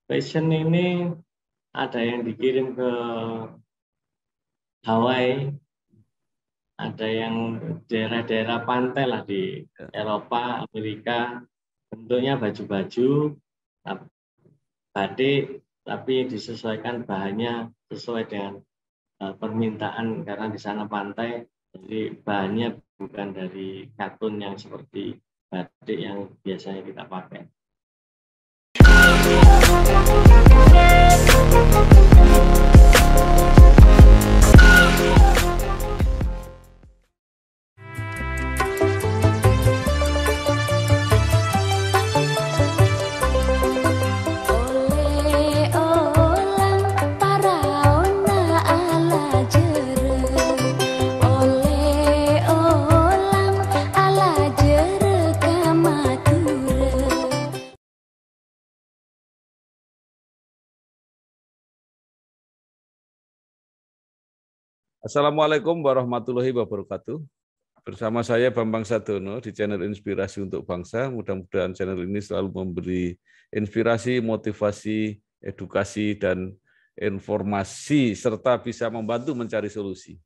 Passion ini ada yang dikirim ke Hawaii, ada yang daerah-daerah pantai lah di Eropa, Amerika, bentuknya baju-baju, batik, tapi disesuaikan bahannya sesuai dengan permintaan karena di sana pantai, jadi bahannya bukan dari katun yang seperti batik yang biasanya kita pakai. Assalamualaikum warahmatullahi wabarakatuh. Bersama saya Bambang Sadono di channel Inspirasi untuk Bangsa. Mudah-mudahan channel ini selalu memberi inspirasi, motivasi, edukasi, dan informasi, serta bisa membantu mencari solusi.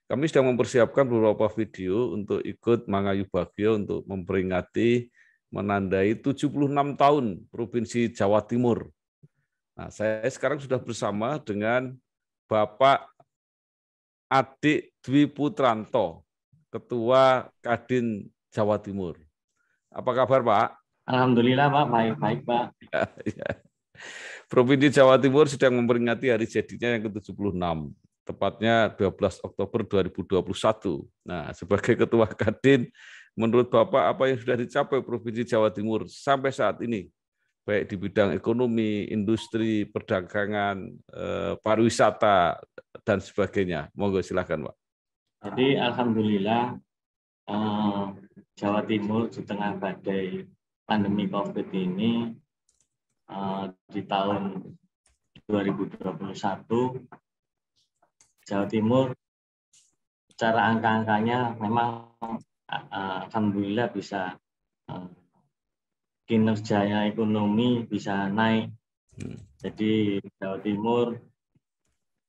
Kami sedang mempersiapkan beberapa video untuk ikut Mangayu Bagio untuk memperingati menandai 76 tahun Provinsi Jawa Timur. Nah, saya sekarang sudah bersama dengan Bapak Adik Dwi Putranto, Ketua Kadin Jawa Timur. Apa kabar, Pak? Alhamdulillah, Pak. Baik-baik, Pak. Provinsi Jawa Timur sedang memperingati hari jadinya yang ke-76, tepatnya 12 Oktober 2021. Nah, sebagai Ketua Kadin, menurut Bapak apa yang sudah dicapai Provinsi Jawa Timur sampai saat ini, baik di bidang ekonomi, industri, perdagangan, pariwisata, dan sebagainya. Monggo silakan, Pak. Jadi alhamdulillah Jawa Timur di tengah badai pandemi COVID ini di tahun 2021 Jawa Timur secara angka-angkanya memang alhamdulillah bisa kinerjanya ekonomi bisa naik. Jadi Jawa Timur,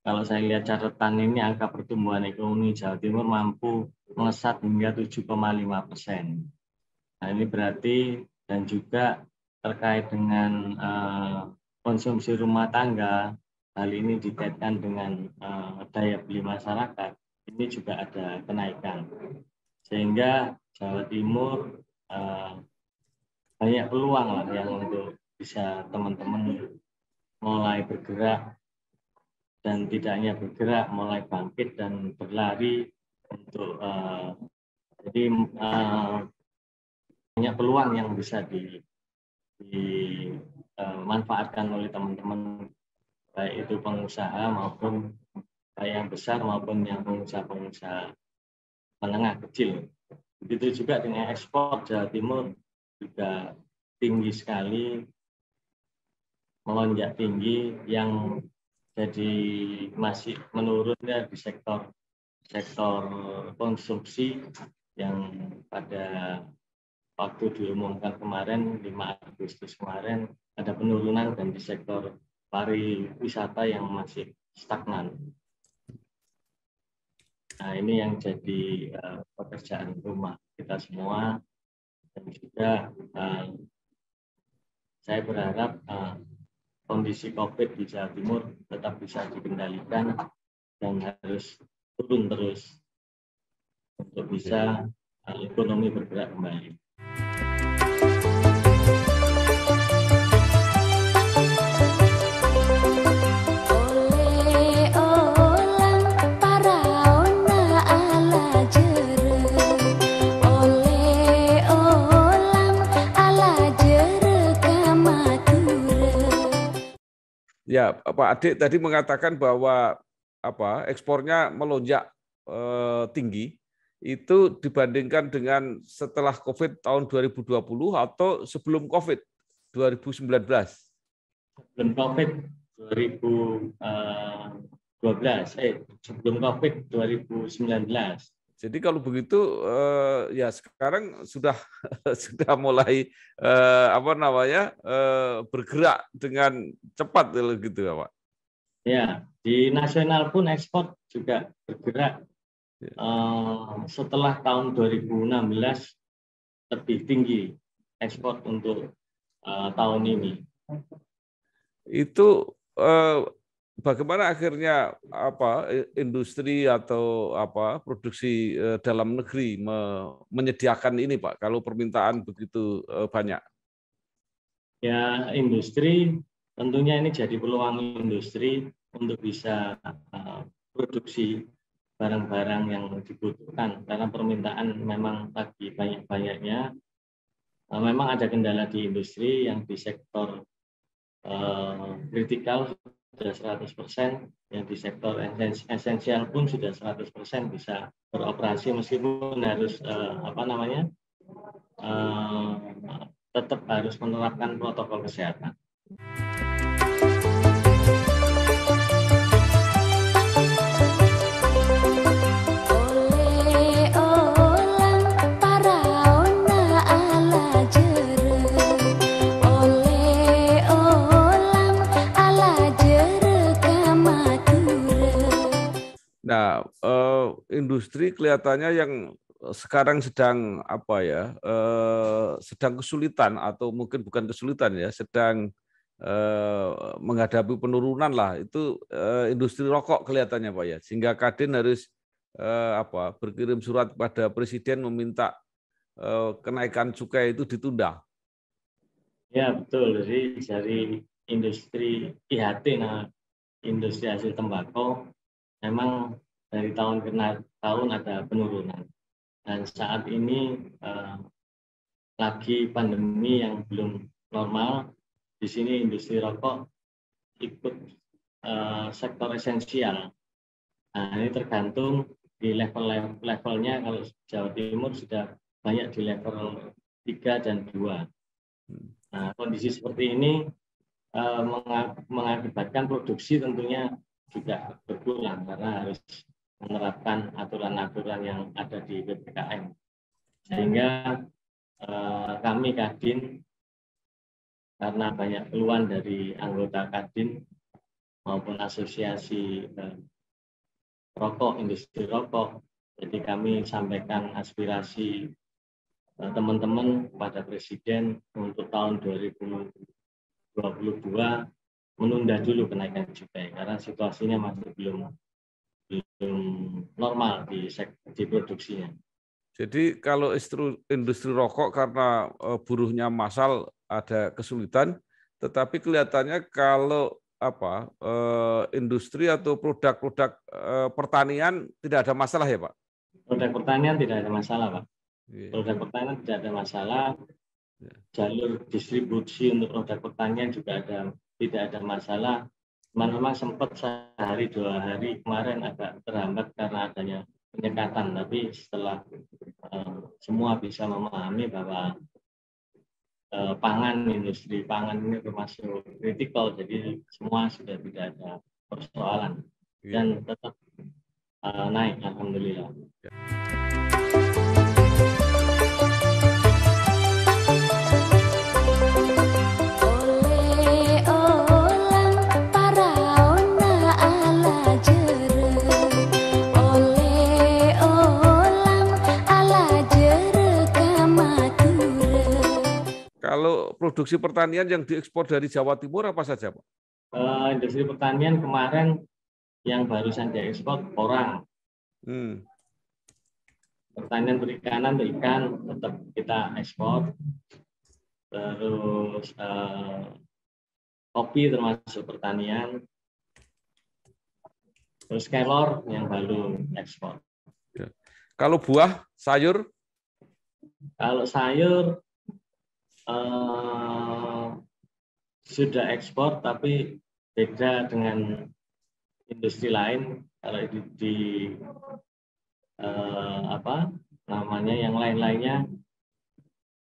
kalau saya lihat catatan ini, angka pertumbuhan ekonomi Jawa Timur mampu melesat hingga 7,5%. Nah, ini berarti, dan juga terkait dengan konsumsi rumah tangga, hal ini dikaitkan dengan daya beli masyarakat, ini juga ada kenaikan. Sehingga Jawa Timur banyak peluang lah yang untuk bisa teman-teman mulai bergerak, dan tidak hanya bergerak, mulai bangkit dan berlari untuk jadi banyak peluang yang bisa dimanfaatkan oleh teman-teman, baik itu pengusaha maupun baik yang besar maupun yang pengusaha-pengusaha menengah kecil. Begitu juga dengan ekspor, Jawa Timur juga tinggi sekali, melonjak tinggi, yang jadi masih menurunnya di sektor konsumsi yang pada waktu diumumkan kemarin 5 Agustus kemarin ada penurunan, dan di sektor pariwisata yang masih stagnan. Nah, ini yang jadi pekerjaan rumah kita semua, dan juga saya berharap kondisi COVID di Jawa Timur tetap bisa dikendalikan dan harus turun terus untuk bisa ekonomi bergerak kembali. Ya, Pak Adik tadi mengatakan bahwa ekspornya melonjak tinggi, itu dibandingkan dengan setelah COVID tahun 2020 atau sebelum COVID 2019? Sebelum COVID 2012, sebelum COVID 2019. Jadi kalau begitu ya sekarang sudah sudah mulai bergerak dengan cepat gitu ya Pak. Ya, di nasional pun ekspor juga bergerak. Setelah tahun 2016 lebih tinggi ekspor untuk tahun ini. Itu bagaimana akhirnya industri atau produksi dalam negeri menyediakan ini Pak kalau permintaan begitu banyak? Ya, industri tentunya ini jadi peluang industri untuk bisa produksi barang-barang yang dibutuhkan karena permintaan memang lagi banyak-banyaknya. Memang ada kendala di industri yang di sektor kritikal sudah 100%, yang di sektor esensial pun sudah 100% bisa beroperasi meskipun harus tetap harus menerapkan protokol kesehatan. Nah, industri kelihatannya yang sekarang sedang sedang kesulitan atau mungkin bukan kesulitan ya, sedang menghadapi penurunan lah. Itu industri rokok kelihatannya Pak ya, sehingga Kadin harus berkirim surat pada Presiden meminta kenaikan cukai itu ditunda. Ya betul, jadi dari industri IHT, industri hasil tembakau, memang dari tahun ke tahun ada penurunan. Dan saat ini lagi pandemi yang belum normal, di sini industri rokok ikut sektor esensial. Nah, ini tergantung di levelnya. Kalau Jawa Timur sudah banyak di level 3 dan 2. Nah, kondisi seperti ini mengakibatkan produksi tentunya juga berkurang karena harus menerapkan aturan-aturan yang ada di PPKM. Sehingga kami Kadin, karena banyak keluhan dari anggota Kadin maupun asosiasi rokok, industri rokok, jadi kami sampaikan aspirasi teman-teman kepada Presiden untuk tahun 2022 menunda dulu kenaikan cukai karena situasinya masih belum normal di produksinya. Jadi kalau industri rokok karena buruhnya massal ada kesulitan, tetapi kelihatannya kalau industri atau produk-produk pertanian tidak ada masalah ya Pak? Produk pertanian tidak ada masalah Pak. Produk pertanian tidak ada masalah. Jalur distribusi untuk produk pertanian juga tidak ada masalah. Memang sempat sehari 2 hari kemarin agak terhambat karena adanya penyekatan, tapi setelah semua bisa memahami bahwa industri pangan ini termasuk kritikal, jadi semua sudah tidak ada persoalan dan tetap naik, alhamdulillah. Kalau produksi pertanian yang diekspor dari Jawa Timur apa saja, Pak? Industri pertanian kemarin yang barusan diekspor orang. Pertanian perikanan, ikan tetap kita ekspor. Terus kopi termasuk pertanian. Terus kelor yang baru ekspor. Kalau buah, sayur? Kalau sayur sudah ekspor, tapi beda dengan industri lain. Kalau yang lain-lainnya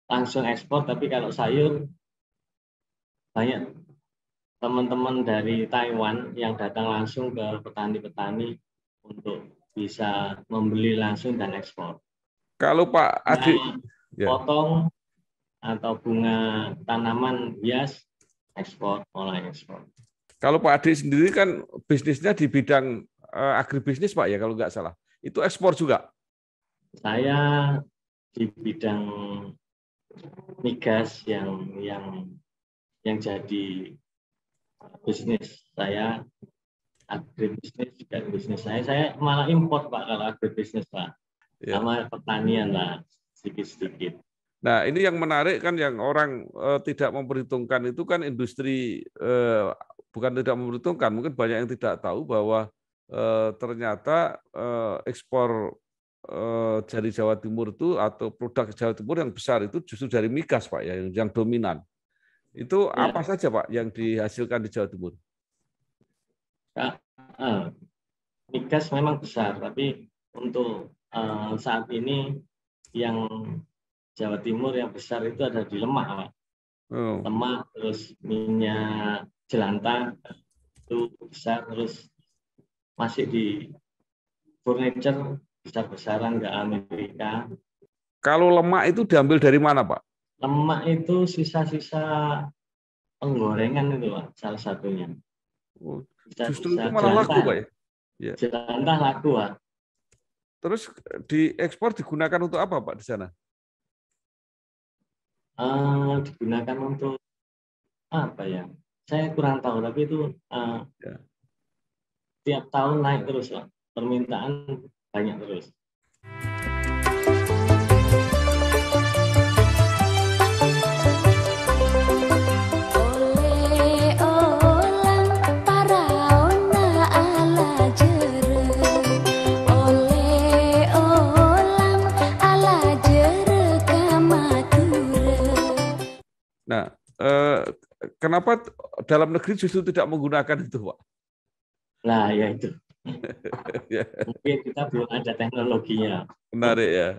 langsung ekspor, tapi kalau sayur banyak teman-teman dari Taiwan yang datang langsung ke petani-petani untuk bisa membeli langsung dan ekspor. Kalau Pak Adi, ya. Potong atau bunga tanaman hias, ekspor, mulai ekspor. Kalau Pak Adi sendiri kan bisnisnya di bidang agribisnis Pak ya kalau nggak salah. Itu ekspor juga? Saya di bidang migas yang jadi bisnis saya, agribisnis juga bisnis saya malah import Pak kalau agribisnis Pak, sama pertanian lah sedikit-sedikit. Nah ini yang menarik kan yang orang tidak memperhitungkan itu kan industri, bukan tidak memperhitungkan, mungkin banyak yang tidak tahu bahwa ternyata ekspor dari Jawa Timur itu atau produk Jawa Timur yang besar itu justru dari migas Pak ya, yang dominan. Itu apa saja Pak yang dihasilkan di Jawa Timur? Migas memang besar, tapi untuk saat ini yang Jawa Timur yang besar itu ada di Lemak Pak. Lemak, terus minyak jelantah itu besar, terus masih di furniture besar-besaran nggak Amerika. Kalau lemak itu diambil dari mana Pak? Lemak itu sisa-sisa penggorengan itu Pak, salah satunya. Justru itu malah laku Pak ya? Jelantah laku Pak. Terus diekspor digunakan untuk apa Pak di sana? Digunakan untuk apa ya? Saya kurang tahu, tapi itu tiap tahun naik terus Pak. Permintaan banyak terus. Nah, kenapa dalam negeri justru tidak menggunakan itu, Pak? Nah, ya itu. Mungkin kita belum ada teknologinya. Menarik ya.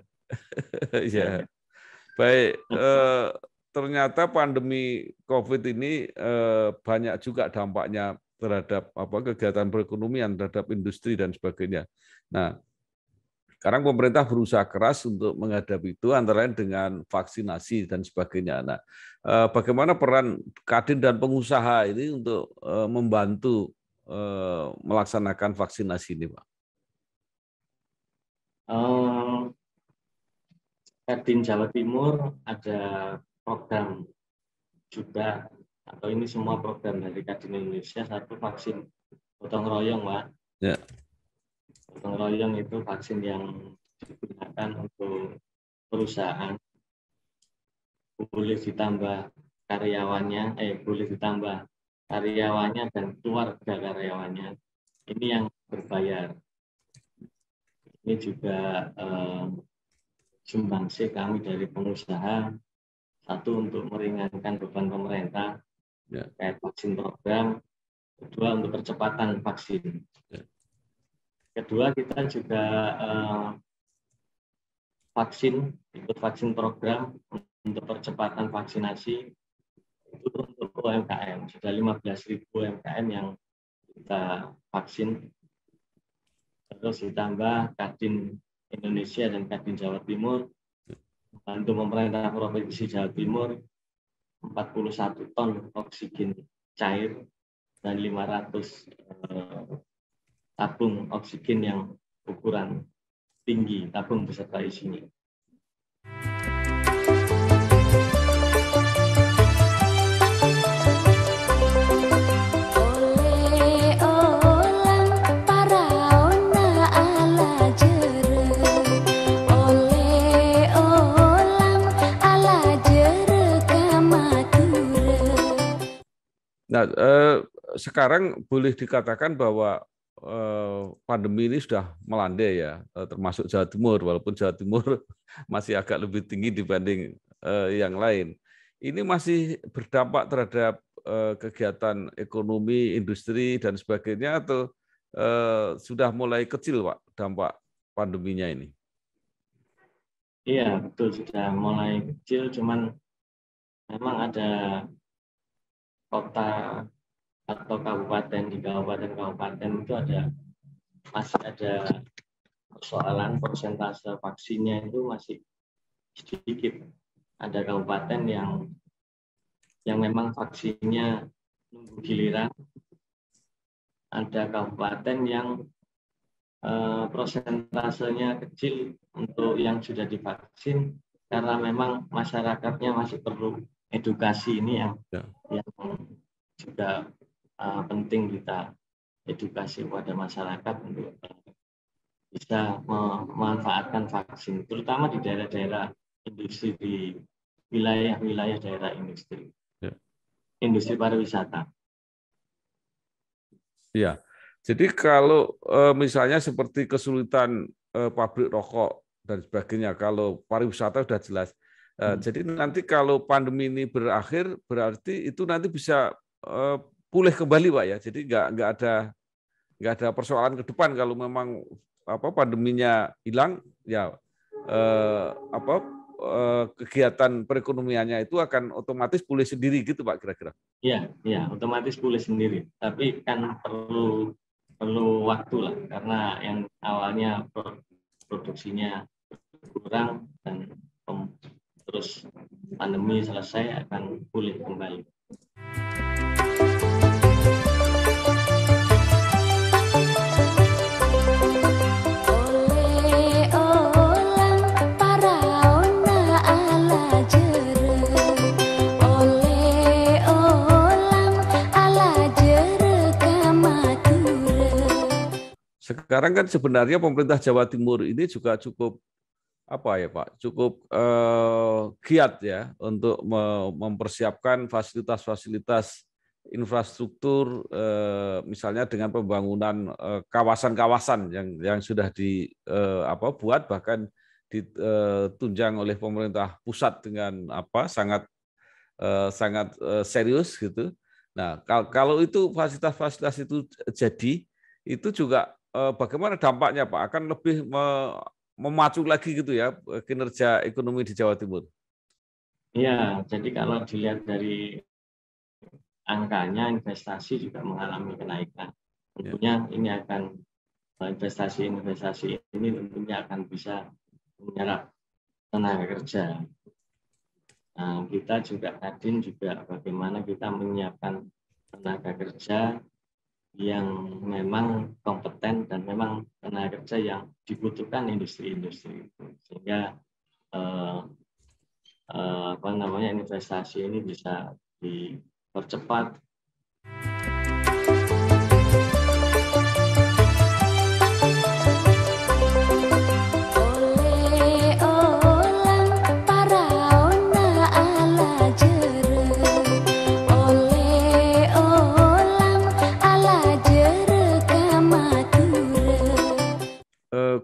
Ya. Baik, ternyata pandemi COVID ini banyak juga dampaknya terhadap kegiatan perekonomian, terhadap industri dan sebagainya. Nah, sekarang pemerintah berusaha keras untuk menghadapi itu, antara lain dengan vaksinasi dan sebagainya. Nah, bagaimana peran Kadin dan pengusaha ini untuk membantu melaksanakan vaksinasi ini, Pak? Kadin Jawa Timur ada program juga, atau ini semua program dari Kadin Indonesia, satu vaksin gotong royong, Pak. Ya. Gotong royong itu vaksin yang digunakan untuk perusahaan, boleh ditambah karyawannya dan keluarga karyawannya. Ini yang berbayar. Ini juga sumbangsih kami dari pengusaha, satu untuk meringankan beban pemerintah terkait vaksin program, kedua untuk percepatan vaksin. Kedua, kita juga ikut vaksin program untuk percepatan vaksinasi itu untuk UMKM. Sudah 15.000 UMKM yang kita vaksin. Terus ditambah Kadin Indonesia dan Kadin Jawa Timur membantu pemerintah Provinsi Jawa Timur 41 ton oksigen cair dan 500 tabung oksigen yang ukuran tinggi, tabung beserta isinya. Nah, sekarang boleh dikatakan bahwa pandemi ini sudah melandai ya, termasuk Jawa Timur, walaupun Jawa Timur masih agak lebih tinggi dibanding yang lain. Ini masih berdampak terhadap kegiatan ekonomi, industri, dan sebagainya, atau sudah mulai kecil, Pak, dampak pandeminya ini? Iya, betul, sudah mulai kecil, cuman memang ada kota atau kabupaten, di kabupaten-kabupaten itu masih ada persoalan persentase vaksinnya itu masih sedikit. Ada kabupaten yang memang vaksinnya nunggu giliran, ada kabupaten yang prosentasenya kecil untuk yang sudah divaksin, karena memang masyarakatnya masih perlu edukasi. Ini yang juga penting kita edukasi kepada masyarakat untuk bisa memanfaatkan vaksin, terutama di daerah-daerah industri, di wilayah-wilayah daerah industri, industri pariwisata. Ya, jadi kalau misalnya seperti kesulitan pabrik rokok dan sebagainya, kalau pariwisata sudah jelas. Jadi nanti kalau pandemi ini berakhir, berarti itu nanti bisa pulih kembali, Pak ya. Jadi nggak ada persoalan ke depan kalau memang pandeminya hilang, ya kegiatan perekonomiannya itu akan otomatis pulih sendiri gitu, Pak, kira-kira. Iya, otomatis pulih sendiri. Tapi kan perlu waktu lah, karena yang awalnya produksinya kurang dan terus pandemi selesai akan pulih kembali. Sekarang kan sebenarnya pemerintah Jawa Timur ini juga cukup cukup giat ya untuk mempersiapkan fasilitas-fasilitas infrastruktur, misalnya dengan pembangunan kawasan-kawasan yang sudah dibuat, bahkan ditunjang oleh pemerintah pusat dengan sangat serius gitu. Nah, kalau itu fasilitas-fasilitas itu jadi, itu juga bagaimana dampaknya, Pak? Akan lebih memacu lagi gitu ya kinerja ekonomi di Jawa Timur. Iya, jadi kalau dilihat dari angkanya, investasi juga mengalami kenaikan. Tentunya ini akan investasi ini tentunya akan bisa menyerap tenaga kerja. Nah, kita juga Kadin juga bagaimana kita menyiapkan tenaga kerja yang memang kompeten dan memang tenaga kerja yang dibutuhkan industri-industri itu, sehingga investasi ini bisa dipercepat.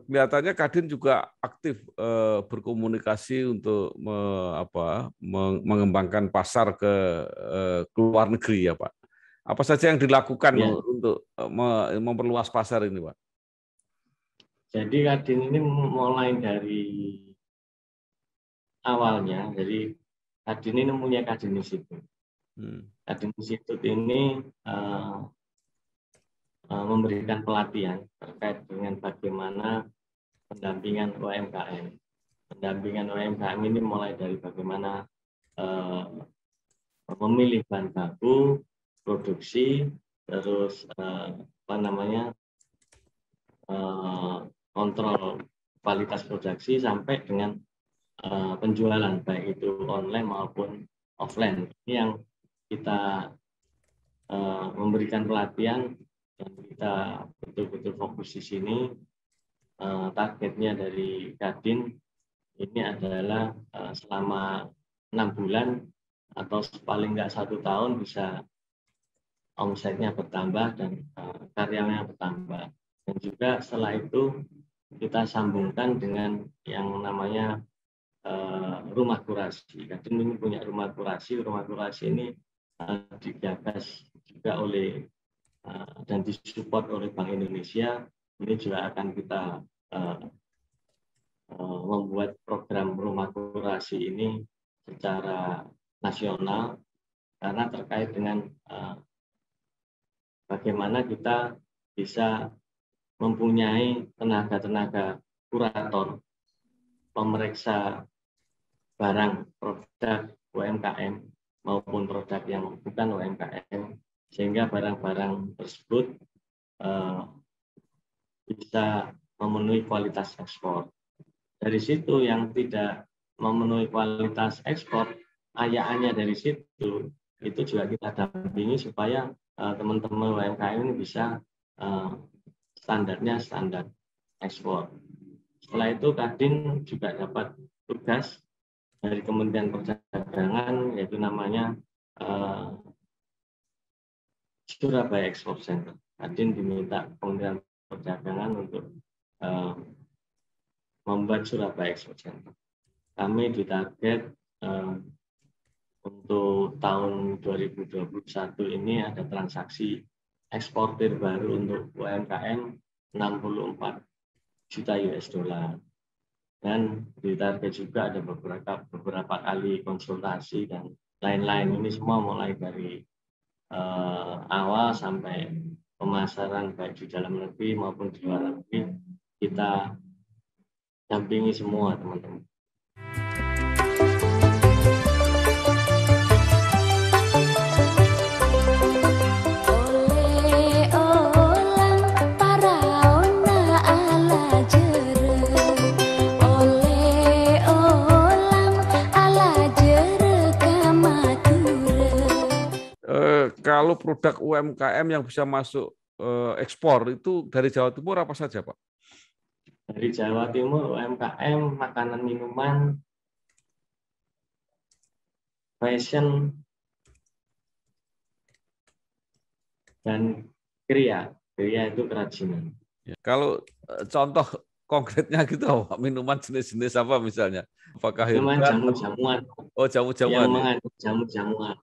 Kelihatannya Kadin juga aktif berkomunikasi untuk mengembangkan pasar ke luar negeri ya, Pak. Apa saja yang dilakukan untuk memperluas pasar ini, Pak? Jadi Kadin ini mulai dari awalnya, jadi Kadin ini punya Kadin Institute. Kadin Institute ini memberikan pelatihan terkait dengan bagaimana pendampingan UMKM. Pendampingan UMKM ini mulai dari bagaimana memilih bahan baku, produksi, terus kontrol kualitas produksi sampai dengan penjualan, baik itu online maupun offline. Ini yang kita memberikan pelatihan dan kita betul-betul fokus di sini. Targetnya dari Kadin ini adalah selama 6 bulan atau paling nggak 1 tahun bisa omsetnya bertambah dan karyawannya bertambah. Dan juga setelah itu kita sambungkan dengan yang namanya rumah kurasi. Kadin ini punya rumah kurasi. Rumah kurasi ini digagas juga oleh dan disupport oleh Bank Indonesia. Ini juga akan kita membuat program rumah kurasi ini secara nasional, karena terkait dengan bagaimana kita bisa mempunyai tenaga-tenaga kurator, pemeriksa barang produk UMKM maupun produk yang bukan UMKM, sehingga barang-barang tersebut bisa memenuhi kualitas ekspor. Dari situ yang tidak memenuhi kualitas ekspor, ayaannya dari situ, itu juga kita dampingi supaya teman-teman UMKM ini bisa standarnya standar ekspor. Setelah itu Kadin juga dapat tugas dari Kementerian Perdagangan, yaitu namanya Surabaya Export Center. Kadin diminta Kementerian Perdagangan untuk membuat Surabaya Export Center. Kami ditarget untuk tahun 2021 ini ada transaksi eksportir baru untuk UMKM 64 juta US dollar. Dan ditarget juga ada beberapa kali konsultasi dan lain-lain. Ini semua mulai dari awal sampai pemasaran baik di dalam negeri maupun di luar negeri, kita dampingi semua teman-teman. Kalau produk UMKM yang bisa masuk ekspor itu dari Jawa Timur apa saja, Pak? Dari Jawa Timur UMKM makanan minuman, fashion, dan kriya. Kriya itu kerajinan. Kalau contoh konkretnya gitu, Pak, minuman jenis-jenis apa misalnya? Apakah minuman jamu-jamuan? Oh, jamu-jamuan. Yang mengandung jamu-jamuan.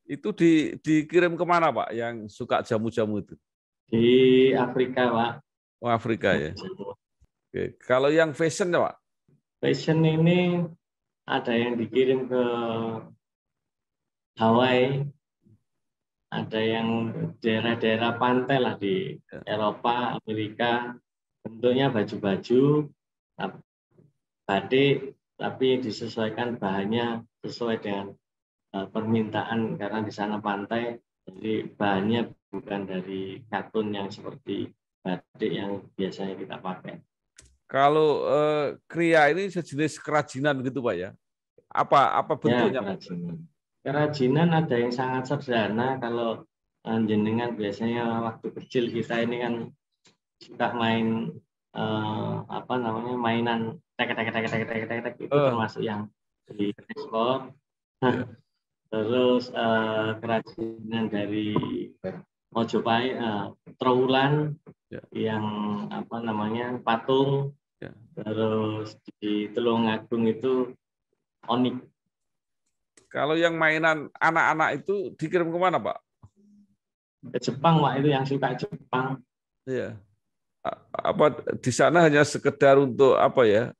Itu dikirim kemana, Pak, yang suka jamu-jamu itu? Di Afrika, Pak. Oh, Afrika ya. Oke. Kalau yang fashion, Pak? Fashion ini ada yang dikirim ke Hawaii, ada yang daerah-daerah pantai lah di Eropa, Amerika. Bentuknya baju-baju, batik, tapi disesuaikan bahannya sesuai dengan permintaan karena di sana pantai, jadi bahannya bukan dari katun yang seperti batik yang biasanya kita pakai. Kalau kriya ini sejenis kerajinan gitu, Pak ya? Apa bentuknya? Ya, kerajinan ada yang sangat sederhana. Kalau jenengan biasanya waktu kecil kita ini kan suka main mainan tek itu termasuk yang diekspor. Terus kerajinan dari Mojopahit, Trowulan yang patung. Terus di Tulungagung itu onik. Kalau yang mainan anak-anak itu dikirim kemana, Pak? Ke Jepang, Pak, itu yang suka Jepang. Iya. Apa di sana hanya sekedar untuk apa ya,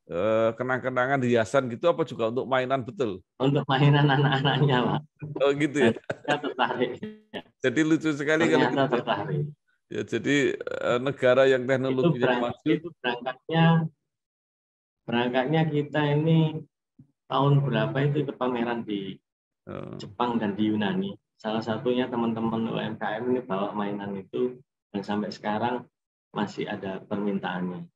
kenang-kenangan hiasan gitu, apa juga untuk mainan betul? Untuk mainan anak-anaknya, Pak. Oh gitu ya. Saya tertarik. Jadi lucu sekali kalau gitu. Tertarik. Ya, jadi negara yang teknologinya maju. Itu berangkatnya kita ini tahun berapa itu ke pameran di Jepang dan di Yunani. Salah satunya teman-teman UMKM ini bawa mainan itu dan sampai sekarang masih ada permintaannya.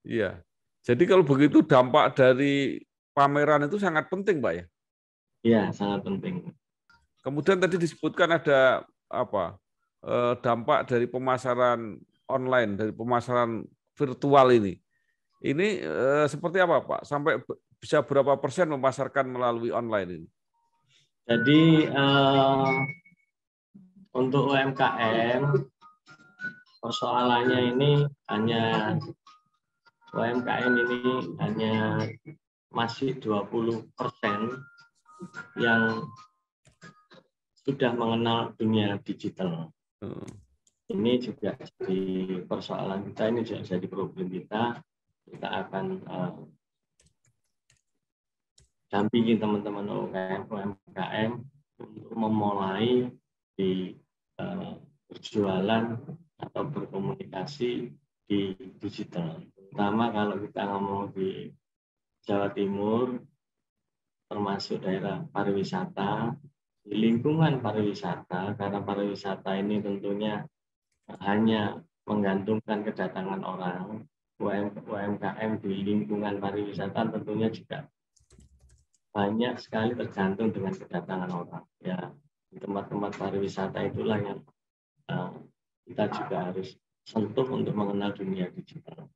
Iya. Jadi kalau begitu dampak dari pameran itu sangat penting, Pak ya? Iya, sangat penting. Kemudian tadi disebutkan ada dampak dari pemasaran online, dari pemasaran virtual ini. Ini seperti apa, Pak? Sampai bisa berapa persen memasarkan melalui online ini? Jadi untuk UMKM persoalannya ini hanya UMKM ini hanya masih 20% yang sudah mengenal dunia digital. Ini juga jadi persoalan kita, ini juga jadi problem kita. Kita akan dampingi teman-teman UMKM untuk memulai di berjualan atau berkomunikasi di digital. Terutama kalau kita ngomong di Jawa Timur, termasuk daerah pariwisata, di lingkungan pariwisata, karena pariwisata ini tentunya hanya menggantungkan kedatangan orang, UMKM di lingkungan pariwisata tentunya juga banyak sekali tergantung dengan kedatangan orang. Ya, di tempat-tempat pariwisata itulah yang kita juga harus sentuh untuk mengenal dunia digital.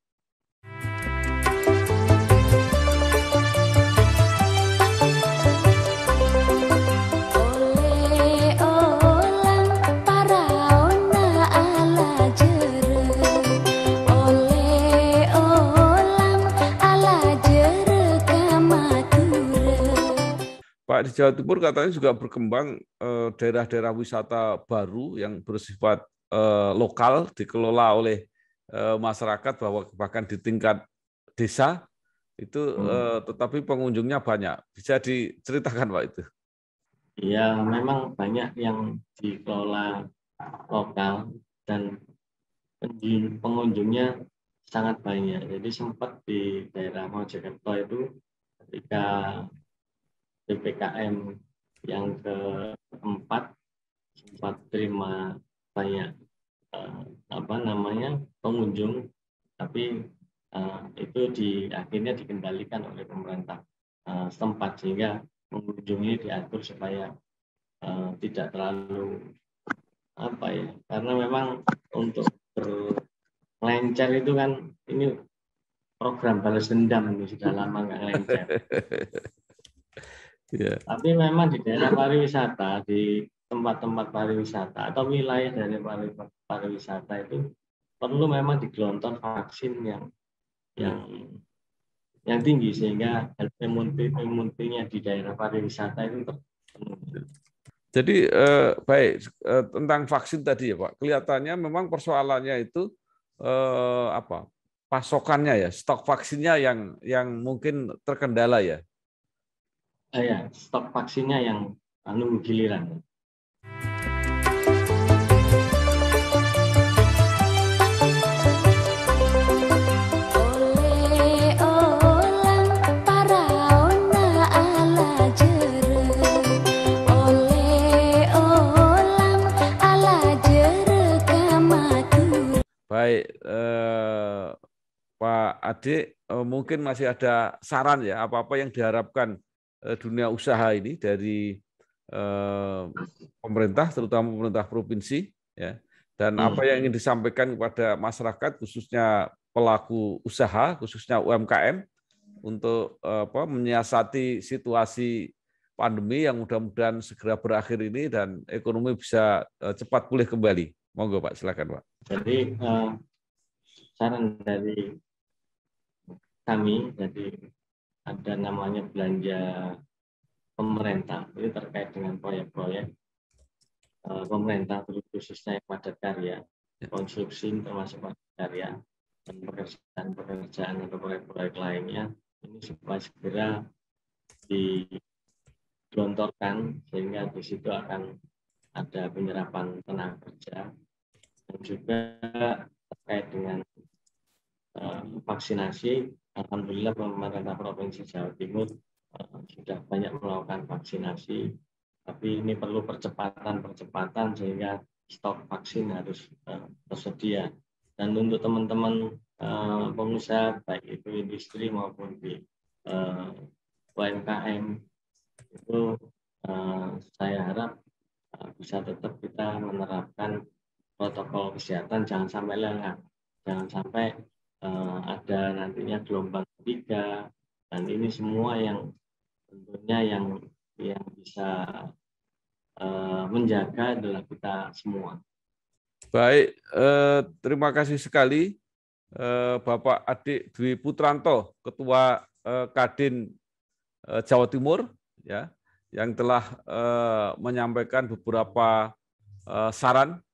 Pak, di Jawa Timur katanya juga berkembang daerah-daerah wisata baru yang bersifat lokal, dikelola oleh masyarakat, bahkan di tingkat desa itu, tetapi pengunjungnya banyak. Bisa diceritakan Pak itu? Ya, memang banyak yang dikelola lokal dan pengunjungnya sangat banyak. Jadi sempat di daerah Mojokerto itu ketika PPKM yang keempat sempat terima banyak pengunjung, tapi itu akhirnya dikendalikan oleh pemerintah setempat, sehingga pengunjungnya diatur supaya tidak terlalu karena memang untuk berlencer itu kan ini program balas dendam, ini sudah lama nggak lencer. Yeah. Tapi memang di daerah pariwisata, di tempat-tempat pariwisata atau wilayah dari pariwisata itu perlu memang digelontor vaksin yang tinggi, sehingga immunity-nya di daerah pariwisata itu terpenuhi. Jadi baik, tentang vaksin tadi ya Pak, kelihatannya memang persoalannya itu pasokannya ya, stok vaksinnya yang mungkin terkendala ya. Ya, stok vaksinnya yang nunggu giliran. Baik, Pak Adik, mungkin masih ada saran ya, apa-apa yang diharapkan dunia usaha ini dari pemerintah, terutama pemerintah provinsi, ya, dan apa yang ingin disampaikan kepada masyarakat, khususnya pelaku usaha, khususnya UMKM, untuk menyiasati situasi pandemi yang mudah-mudahan segera berakhir ini dan ekonomi bisa cepat pulih kembali. Monggo Pak, silakan Pak. Jadi saran dari kami, jadi ada namanya belanja pemerintah, ini terkait dengan proyek-proyek pemerintah, khususnya yang padat karya, konstruksi termasuk padat karya, dan pekerjaan atau proyek-proyek lainnya, ini supaya segera digelontorkan, sehingga di situ akan ada penyerapan tenaga kerja, dan juga terkait dengan vaksinasi. Alhamdulillah pemerintah Provinsi Jawa Timur sudah banyak melakukan vaksinasi, tapi ini perlu percepatan sehingga stok vaksin harus tersedia. Dan untuk teman-teman pengusaha, baik itu industri maupun di UMKM, itu saya harap bisa tetap kita menerapkan protokol kesehatan, jangan sampai lengah, jangan sampai ada nantinya gelombang ketiga, dan ini semua yang tentunya yang bisa menjaga adalah kita semua. Baik, terima kasih sekali Bapak Adik Dwi Putranto, Ketua Kadin Jawa Timur, ya, yang telah menyampaikan beberapa saran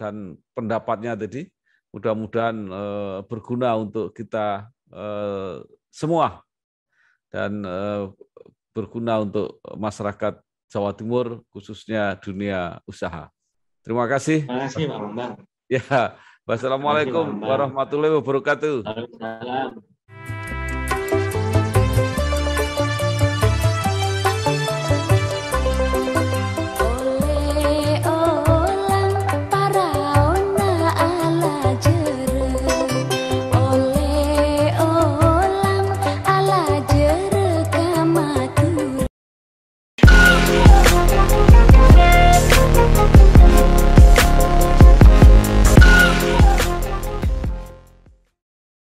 dan pendapatnya tadi. Mudah-mudahan berguna untuk kita semua dan berguna untuk masyarakat Jawa Timur, khususnya dunia usaha. Terima kasih. Terima kasih Pak Bambang. Ya, Wassalamualaikum warahmatullahi wabarakatuh. Waalaikumsalam.